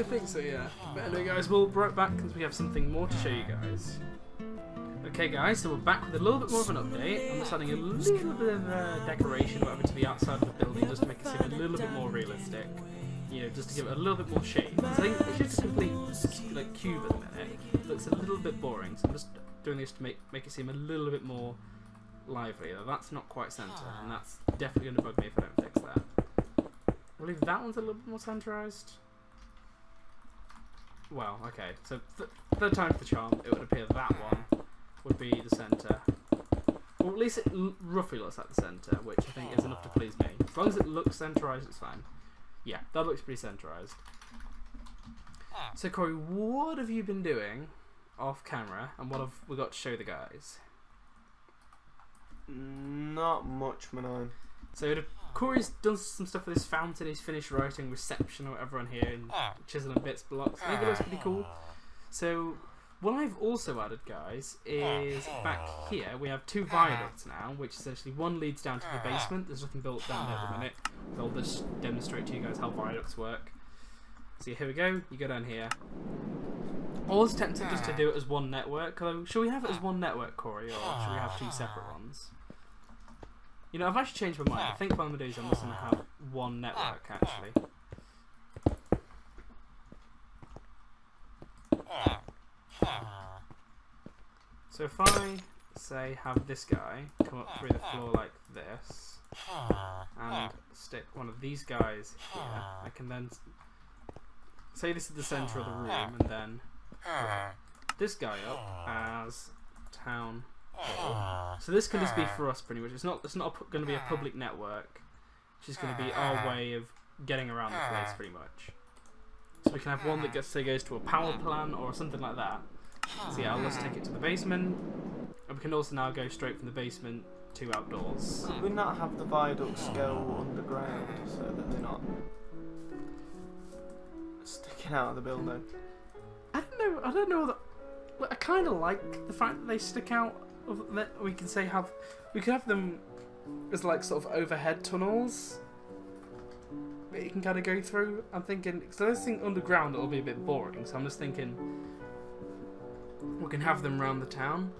think so, yeah. But anyway, guys, we'll be right back because we have something more to show you guys. Okay, guys, so we're back with a little bit more of an update. I'm just adding a little bit of decoration or whatever to the outside of the building just to make it seem a little bit more realistic. You know, just to give it a little bit more shape. I think it's just a complete like cube at the minute. It looks a little bit boring, so I'm just doing this to make it seem a little bit more lively. That's not quite centre, and that's definitely going to bug me if I don't fix that. I believe that one's a little bit more centralised. Well, okay, so third time's the charm. It would appear that one would be the centre. Or at least it roughly looks like the centre, which I think is enough to please me. As long as it looks centralised, it's fine. Yeah, that looks pretty centralised. So Corey, what have you been doing off camera, and what have we got to show the guys? Not much, man. So Corey's done some stuff with his fountain. He's finished writing reception or whatever on here and chiseling bits, blocks. I think it looks pretty cool. So what I've also added, guys, is back here we have two viaducts now, which essentially one leads down to the basement. There's nothing built down there at the minute. I'll just demonstrate to you guys how viaducts work. So here we go. You go down here. I was tempted just to do it as one network. Shall we have it as one network, Corey, or should we have two separate ones? You know, I've actually changed my mind. I think what I'm going to do is I'm just going to have one network, actually. So if I, say, have this guy come up through the floor like this, and stick one of these guys here, I can then say this is the centre of the room, and then this guy up as town hall. So this can just be for us pretty much. It's not going to be a public network. It's just going to be our way of getting around the place pretty much. So we can have one that goes to a power plant or something like that. So yeah, let's take it to the basement. And we can also now go straight from the basement to outdoors. Could we not have the viaducts go underground so that they're not sticking out of the building? I don't know that. I kind of like the fact that they stick out. That we can we could have them as like sort of overhead tunnels that you can kind of go through. I'm thinking, because I just think underground it'll be a bit boring, so I'm just thinking we can have them around the town.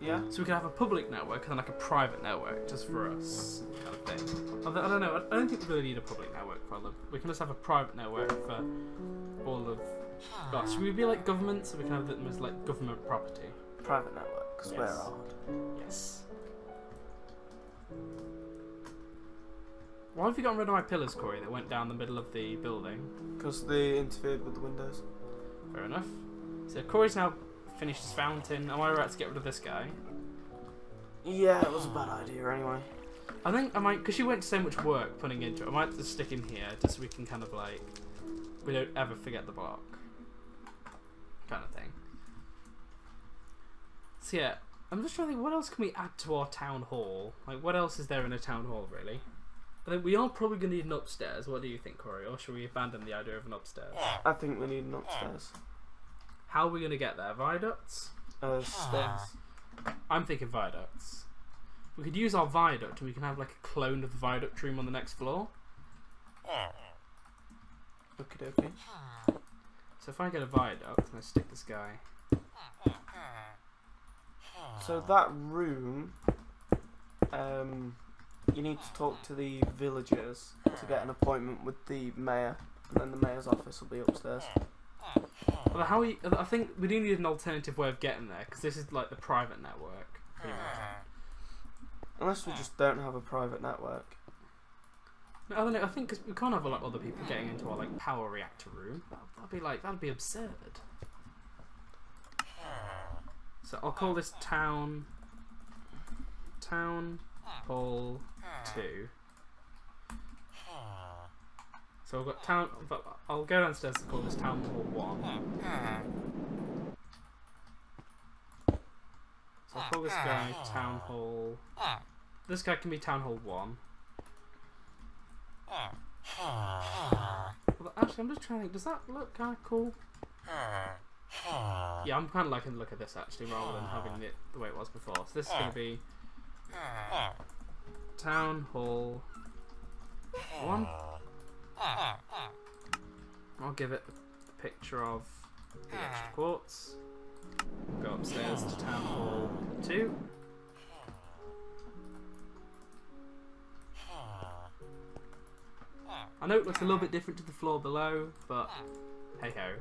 Yeah. So we can have a public network and then like a private network just for us, kind of thing. I don't know. I don't think we really need a public network for them. We can just have a private network for all of us. Should we be like government, so we can have them as like government property? Private network, because we're hard. Yes. Why have you gotten rid of my pillars, Corey, that went down the middle of the building? Because they interfered with the windows. Fair enough. So Corey's now finished his fountain. Am I right to get rid of this guy? Yeah, it was a bad idea anyway. I think I might, because you went so much work putting into it, I might just stick him here just so we can kind of like, we don't ever forget the block. Kind of thing. So yeah, I'm just trying to think, what else can we add to our town hall? Like, what else is there in a town hall, really? I think we are probably going to need an upstairs. What do you think, Corey? Or should we abandon the idea of an upstairs? I think we need an upstairs. How are we going to get there? Viaducts? Stairs. I'm thinking viaducts. We could use our viaduct and we can have like a clone of the viaduct room on the next floor. Okie dokie. So if I get a viaduct and I stick this guy. So that room, you need to talk to the villagers to get an appointment with the mayor, and then the mayor's office will be upstairs. Well, I think we do need an alternative way of getting there, because this is like the private network, pretty much. Unless we just don't have a private network. No, I don't know. I think because we can't have a lot of other people getting into our like power reactor room. That'd be absurd. So I'll call this town hall 2. So I've got town, but I'll go downstairs and call this town hall 1. So I'll call this guy town hall. This guy can be town hall 1. Well, actually, I'm just trying to think. Does that look kind of cool? Yeah, I'm kind of liking the look of this actually, rather than having it the way it was before. So this is going to be town hall 1. I'll give it picture of the extra quartz. Go upstairs to Town Hall 2. I know it looks a little bit different to the floor below, but hey ho.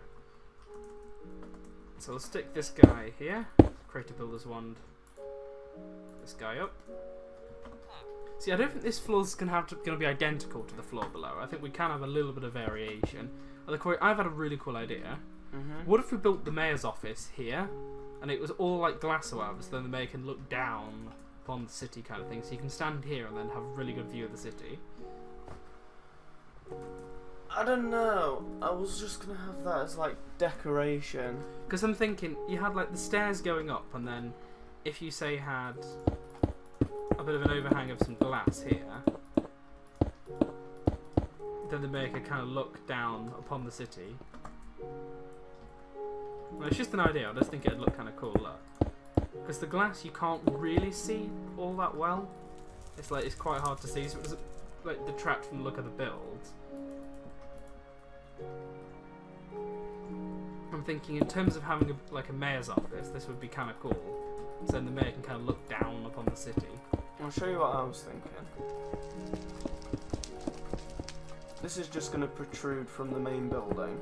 So we'll stick this guy here, create a builder's wand, this guy up. See, I don't think this floor's going to be identical to the floor below. I think we can have a little bit of variation. Corey, I've had a really cool idea. What if we built the mayor's office here, and it was all like glass or whatever, so then the mayor can look down upon the city kind of thing, so you can stand here and then have a really good view of the city. I don't know. I was just going to have that as like decoration. Because I'm thinking, you had like the stairs going up, and then if you say had a bit of an overhang of some glass here, then the mayor could kind of look down upon the city. Well, it's just an idea. I just think it'd look kind of cool. Look, because the glass you can't really see all that well. It's like it's quite hard to see, so it doesn't like detract from the look of the build. I'm thinking in terms of having a mayor's office, this would be kind of cool. So then the mayor can kind of look down upon the city. I'll show you what I was thinking. This is just going to protrude from the main building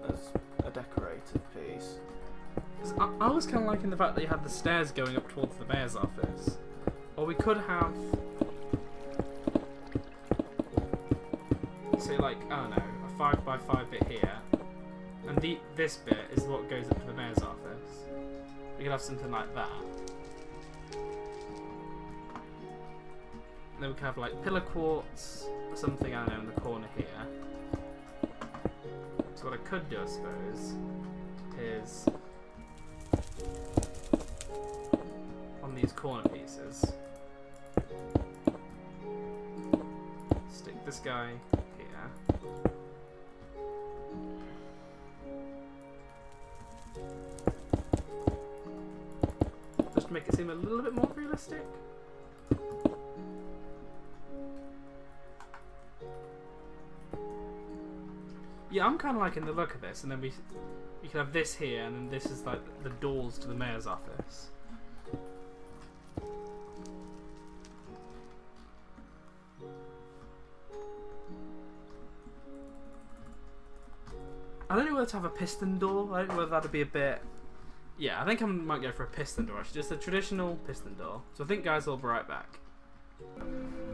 as a decorated piece. I was kind of liking the fact that you had the stairs going up towards the mayor's office. Or we could have, say like, I don't know, a 5x5 bit here. And this bit is what goes up to the mayor's office. We could have something like that. And then we could have like pillar quartz or something, I don't know, in the corner here. So what I could do, I suppose, is on these corner pieces, stick this guy here. Just to make it seem a little bit more realistic. Yeah, I'm kind of liking the look of this, and then we can have this here, and then this is like the doors to the mayor's office. I don't know whether to have a piston door. I don't know whether that'd be a bit. Yeah, I think I might go for a piston door, actually, just a traditional piston door. So I think, guys, I'll be right back.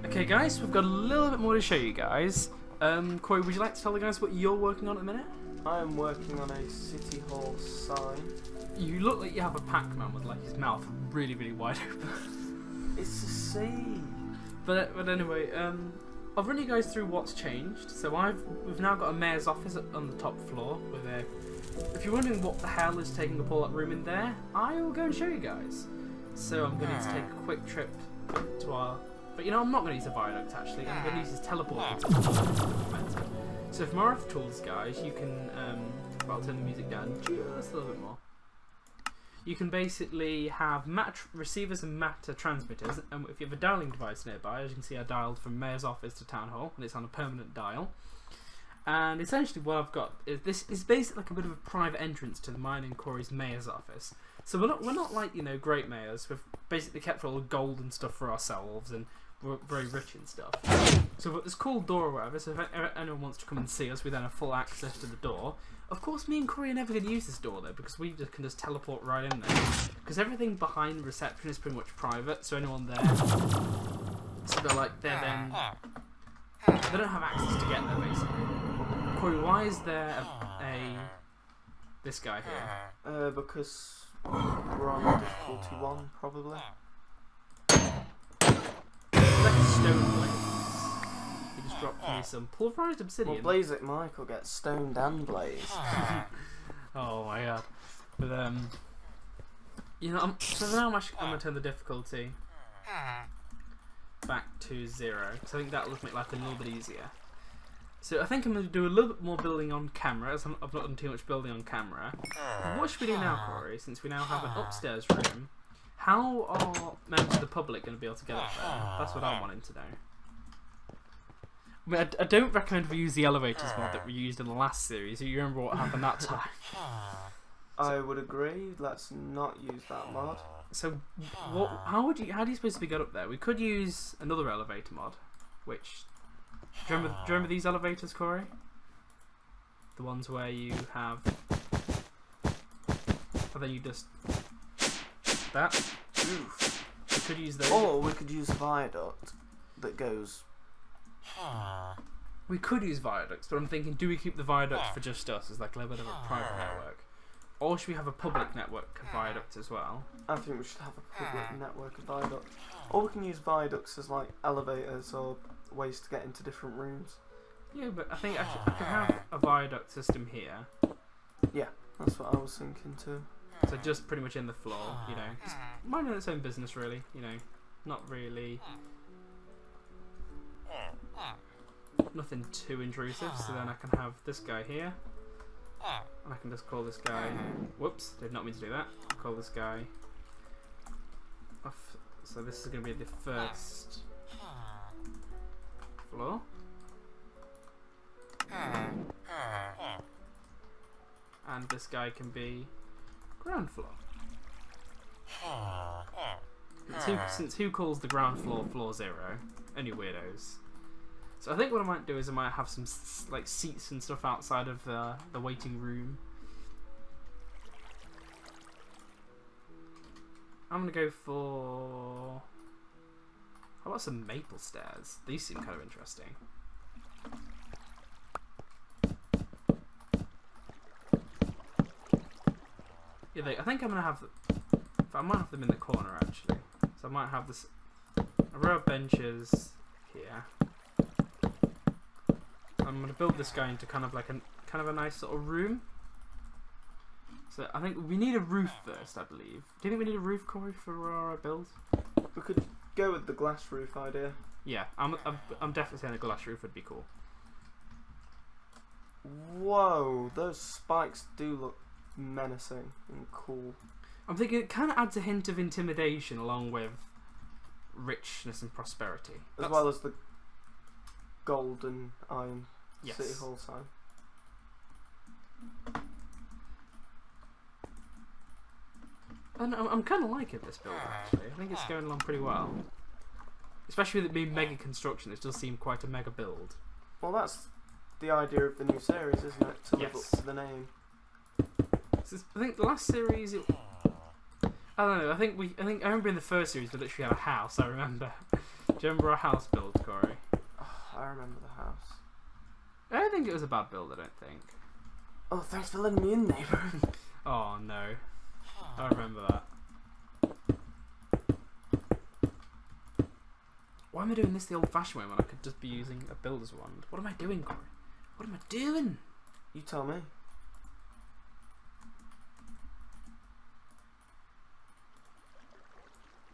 Okay, guys, we've got a little bit more to show you guys. Corey, would you like to tell the guys what you're working on at the minute? I am working on a City Hall sign. You look like you have a Pac-Man with like his mouth really, really wide open. It's a C. But anyway, I'll run you guys through what's changed. So we've now got a mayor's office on the top floor with a. If you're wondering what the hell is taking up all that room in there, I will go and show you guys. So I'm going to take a quick trip to our. But you know, I'm not going to use a viaduct actually. I'm going to use this teleport. So from our other tools, guys, you can. I'll turn the music down just a little bit more. You can basically have receivers and matter transmitters, and if you have a dialing device nearby, as you can see, I dialed from Mayor's office to Town Hall, and it's on a permanent dial. And essentially, what I've got is this is basically like a bit of a private entrance to mine and Corey's Mayor's office. So we're not like great mayors. We've basically kept all the gold and stuff for ourselves, and we're very rich and stuff. So we've got this cool door or whatever. So if anyone wants to come and see us, we then have full access to the door. Of course, me and Corey are never going to use this door though, because we can just teleport right in there. Because everything behind reception is pretty much private, so anyone there, so they don't have access to get there basically. Corey, why is there this guy here? Because we're on difficulty 1, probably. It's like a stone blaze. He just dropped me some pulverized obsidian. Well, Blaze It Michael gets stoned and blazed. Oh my god. But so now I'm going to turn the difficulty back to 0, because I think that'll make life a little bit easier. So I think I'm going to do a little bit more building on camera, as I've not done too much building on camera. What should we do now, Corey, since we now have an upstairs room? How are members of the public going to be able to get up there? That's what I'm wanting to know. I mean, I don't recommend we use the elevators mod that we used in the last series. You remember what happened that time? I would agree. Let's not use that mod. So, how do you supposed to be got up there? We could use another elevator mod, which do you remember these elevators, Corey? The ones where you have, and then you just that. Oof. We could use those. Or we could use a viaduct that goes. We could use viaducts, but I'm thinking, do we keep the viaducts for just us as like a little bit of a private network? Or should we have a public network of viaducts as well? I think we should have a public network of viaducts. Or we can use viaducts as like elevators or ways to get into different rooms. Yeah, but I think I can have a viaduct system here. Yeah, that's what I was thinking too. So just pretty much in the floor, you know. Just minding its own business really, you know. Not really... nothing too intrusive, so then I can have this guy here. And I can just call this guy... Whoops, did not mean to do that. Call this guy... off. So this is going to be the first floor. And this guy can be ground floor. Since who calls the ground floor floor 0? Only weirdos. So I think what I might do is I might have some like seats and stuff outside of the waiting room. I'm gonna go for... how about some maple stairs? These seem kind of interesting. Yeah, I think I'm gonna have... I might have them in the corner actually. So I might have this a row of benches here. I'm gonna build this guy into kind of a nice sort of room. So I think we need a roof first, I believe. Do you think we need a roof, Corey, for our build? We could go with the glass roof idea. Yeah, I'm definitely saying a glass roof would be cool. Whoa, those spikes do look menacing and cool. I'm thinking it kind of adds a hint of intimidation along with richness and prosperity. As well as the gold and iron Yes. City Hall sign. And I'm kind of liking this build actually. I think it's going along pretty well. Especially with it being mega construction, it does seem quite a mega build. Well, that's the idea of the new series, isn't it? To live Yes. up to the name. I think the last series, I don't know. I think I remember in the first series we literally had a house. I remember. Do you remember our house build, Corey? Oh, I remember the house. I don't think it was a bad build. I don't think. Oh, thanks for letting me in, neighbour. Oh no, I remember that. Why am I doing this the old-fashioned way when I could just be using a builder's wand? What am I doing, Corey? What am I doing? You tell me.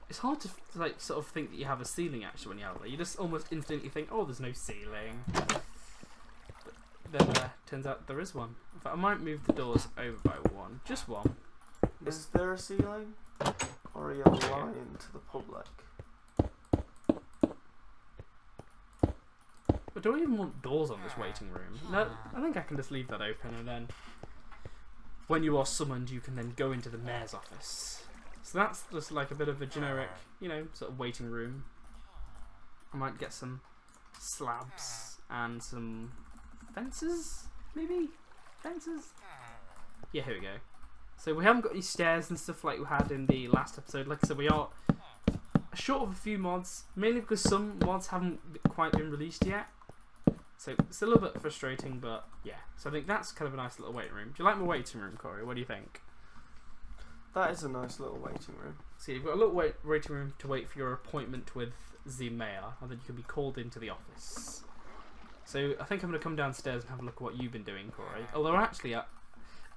It's hard to like sort of think that you have a ceiling actually when you have it. You just almost instantly think, oh, there's no ceiling. But then turns out there is one. In fact, I might move the doors over by one, just one. Is there a ceiling? Or are you lying to the public? But do I even want doors on this waiting room? No, I think I can just leave that open, and then when you are summoned, you can then go into the mayor's office. So that's just like a bit of a generic, you know, sort of waiting room. I might get some slabs and some fences, maybe? Fences? Yeah, here we go. So we haven't got any stairs and stuff like we had in the last episode. Like I said, we are short of a few mods, mainly because some mods haven't quite been released yet. So it's a little bit frustrating, but yeah. So I think that's kind of a nice little waiting room. Do you like my waiting room, Corey? What do you think? That is a nice little waiting room. So you've got a little waiting room to wait for your appointment with the mayor, and then you can be called into the office. So I think I'm going to come downstairs and have a look at what you've been doing, Corey. Although actually, I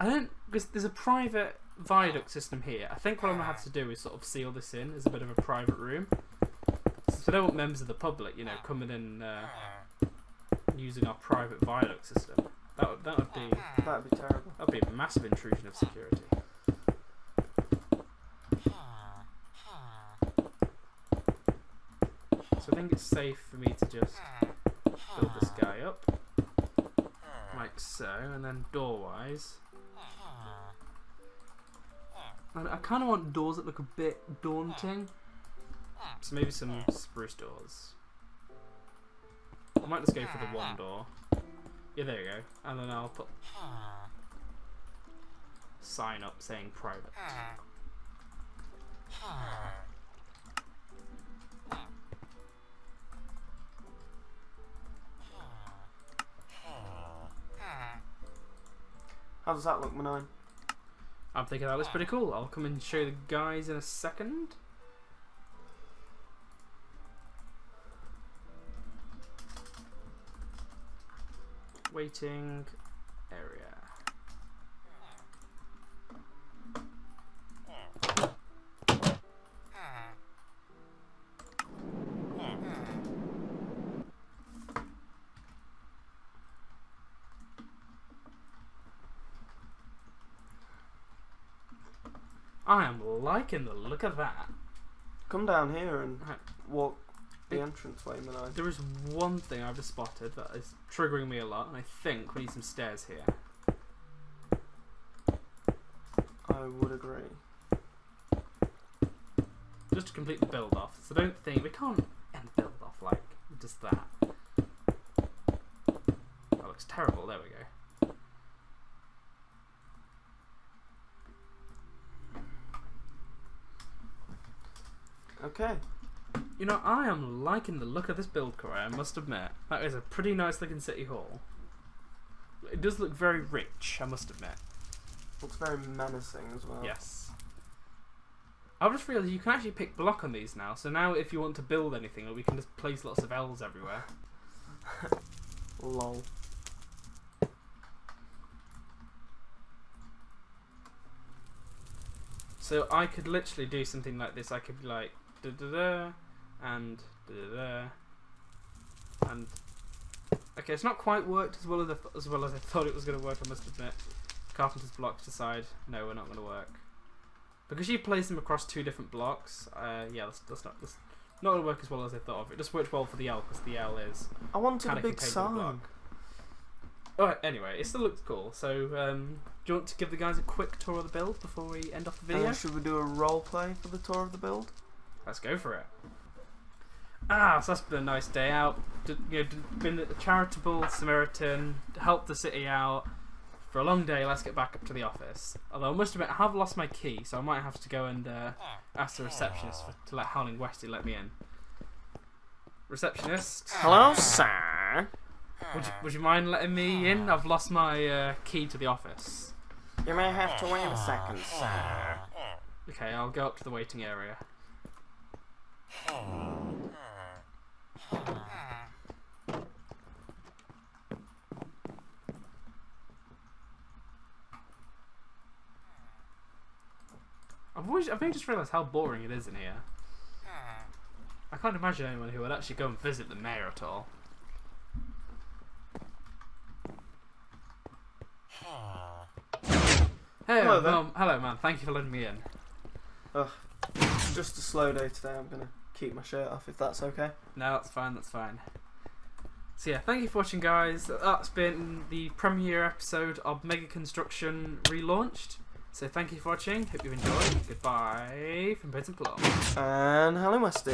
don't, because there's a private viaduct system here. I think what I'm going to have to do is sort of seal this in as a bit of a private room. So I don't want members of the public, you know, coming in using our private viaduct system. That'd be terrible. That'd be a massive intrusion of security. So I think it's safe for me to just build this guy up. Like so, and then door-wise. I kind of want doors that look a bit daunting. So maybe some spruce doors. I might just go for the one door. Yeah, there you go. And then I'll put sign up saying private. How does that look, Manine? I'm thinking that looks pretty cool. I'll come and show you the guys in a second. Waiting area. I am liking the look of that. Come down here and Right. walk the entranceway, Manine. There is one thing I've just spotted that is triggering me a lot, and I think we need some stairs here. I would agree. Just to complete the build off. So I don't think we can't end the build off like just that. That looks terrible. There we go. Okay. You know, I am liking the look of this build, Corey, I must admit. That is a pretty nice looking city hall. It does look very rich, I must admit. Looks very menacing as well. Yes. I've just realised you can actually pick block on these now, so now if you want to build anything, we can just place lots of L's everywhere. Lol. So I could literally do something like this. I could be like da da da and da da da and okay, it's not quite worked as well as I thought it was going to work. I must admit. Carpenter's blocks decide no, we're not going to work because you place them across two different blocks. Yeah, that's not going to work as well as I thought of. It just worked well for the L because the L is. I wanted a kinda big contained with the sign. block. Alright, anyway, it still looks cool. So, do you want to give the guys a quick tour of the build before we end off the video? Should we do a role play for the tour of the build? Let's go for it. So that's been a nice day out. Been a charitable Samaritan, helped the city out. For a long day, let's get back up to the office. Although I must admit, I have lost my key, so I might have to go and ask the receptionist to let Howling Westy let me in. Receptionist. Hello, sir. Would you mind letting me in? I've lost my key to the office. You may have to wait a second, sir. Okay, I'll go up to the waiting area. I've only just realised how boring it is in here. I can't imagine anyone who would actually go and visit the mayor at all. Hey, Hello there. hello man, thank you for letting me in. Ugh. Just a slow day today. I'm going to keep my shirt off if that's okay. No, that's fine, that's fine. So yeah, thank you for watching guys. That's been the premiere episode of Mega Construction Relaunched. So thank you for watching, hope you've enjoyed. Goodbye from Prince and Plum. And hello, Westy.